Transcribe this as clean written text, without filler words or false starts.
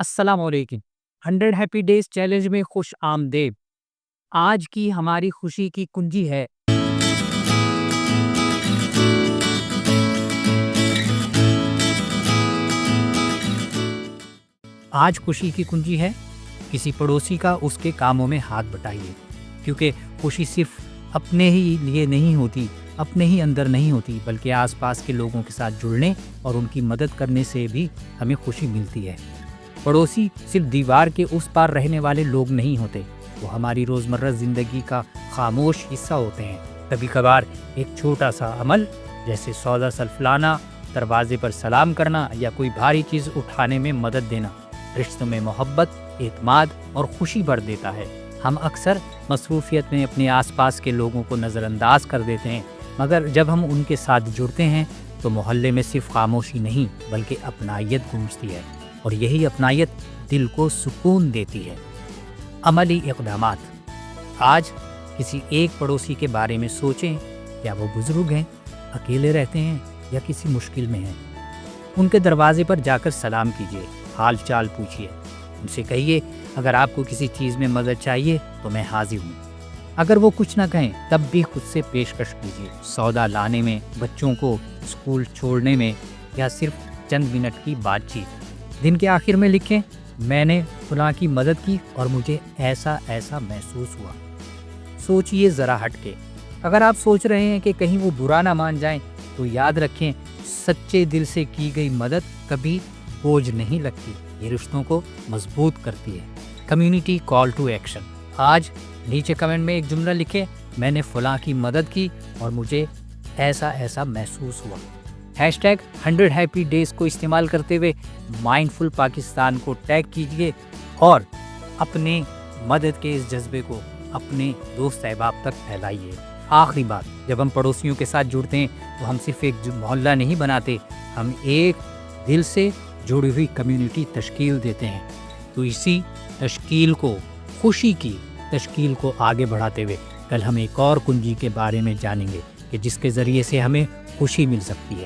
السلام علیکم۔ 100 happy days challenge میں خوش آمدید۔ آج کی ہماری خوشی کی کنجی ہے آج خوشی کی کنجی ہے کسی پڑوسی کا اس کے کاموں میں ہاتھ بٹائیے، کیونکہ خوشی صرف اپنے ہی لیے نہیں ہوتی، اپنے ہی اندر نہیں ہوتی، بلکہ آس پاس کے لوگوں کے ساتھ جڑنے اور ان کی مدد کرنے سے بھی ہمیں خوشی ملتی ہے۔ پڑوسی صرف دیوار کے اس پار رہنے والے لوگ نہیں ہوتے، وہ ہماری روزمرہ زندگی کا خاموش حصہ ہوتے ہیں۔ کبھی کبھار ایک چھوٹا سا عمل جیسے سودا سلف لانا، دروازے پر سلام کرنا یا کوئی بھاری چیز اٹھانے میں مدد دینا رشتوں میں محبت، اعتماد اور خوشی بھر دیتا ہے۔ ہم اکثر مصروفیت میں اپنے آس پاس کے لوگوں کو نظر انداز کر دیتے ہیں، مگر جب ہم ان کے ساتھ جڑتے ہیں تو محلے میں صرف خاموشی نہیں بلکہ اپنائیت گونجتی ہے، اور یہی اپنائیت دل کو سکون دیتی ہے۔ عملی اقدامات۔ آج کسی ایک پڑوسی کے بارے میں سوچیں، کیا وہ بزرگ ہیں، اکیلے رہتے ہیں یا کسی مشکل میں ہیں؟ ان کے دروازے پر جا کر سلام کیجیے، حال چال پوچھیے، ان سے کہیے اگر آپ کو کسی چیز میں مدد چاہیے تو میں حاضر ہوں۔ اگر وہ کچھ نہ کہیں تب بھی خود سے پیشکش کیجیے، سودا لانے میں، بچوں کو اسکول چھوڑنے میں، یا صرف چند منٹ کی بات چیت۔ دن کے آخر میں لکھیں، میں نے فلاں کی مدد کی اور مجھے ایسا محسوس ہوا۔ سوچئے ذرا ہٹ کے۔ اگر آپ سوچ رہے ہیں کہ کہیں وہ برا نہ مان جائیں تو یاد رکھیں، سچے دل سے کی گئی مدد کبھی بوجھ نہیں لگتی، یہ رشتوں کو مضبوط کرتی ہے۔ Community call to action. آج نیچے کمنٹ میں ایک جملہ لکھیں، میں نے فلاں کی مدد کی اور مجھے ایسا محسوس ہوا۔ ہیش ٹیگ 100 ہیپی ڈیز کو استعمال کرتے ہوئے مائنڈفل پاکستان کو ٹیگ کیجیے اور اپنے مدد کے اس جذبے کو اپنے دوست احباب تک پھیلائیے۔ آخری بات، جب ہم پڑوسیوں کے ساتھ جڑتے ہیں تو ہم صرف ایک محلہ نہیں بناتے، ہم ایک دل سے جڑی ہوئی کمیونٹی تشکیل دیتے ہیں۔ تو اسی تشکیل کو، خوشی کی تشکیل کو آگے بڑھاتے ہوئے کل ہم ایک اور کنجی کے بارے میں جانیں گے کہ جس کے ذریعے سے ہمیں خوشی مل سکتی ہے۔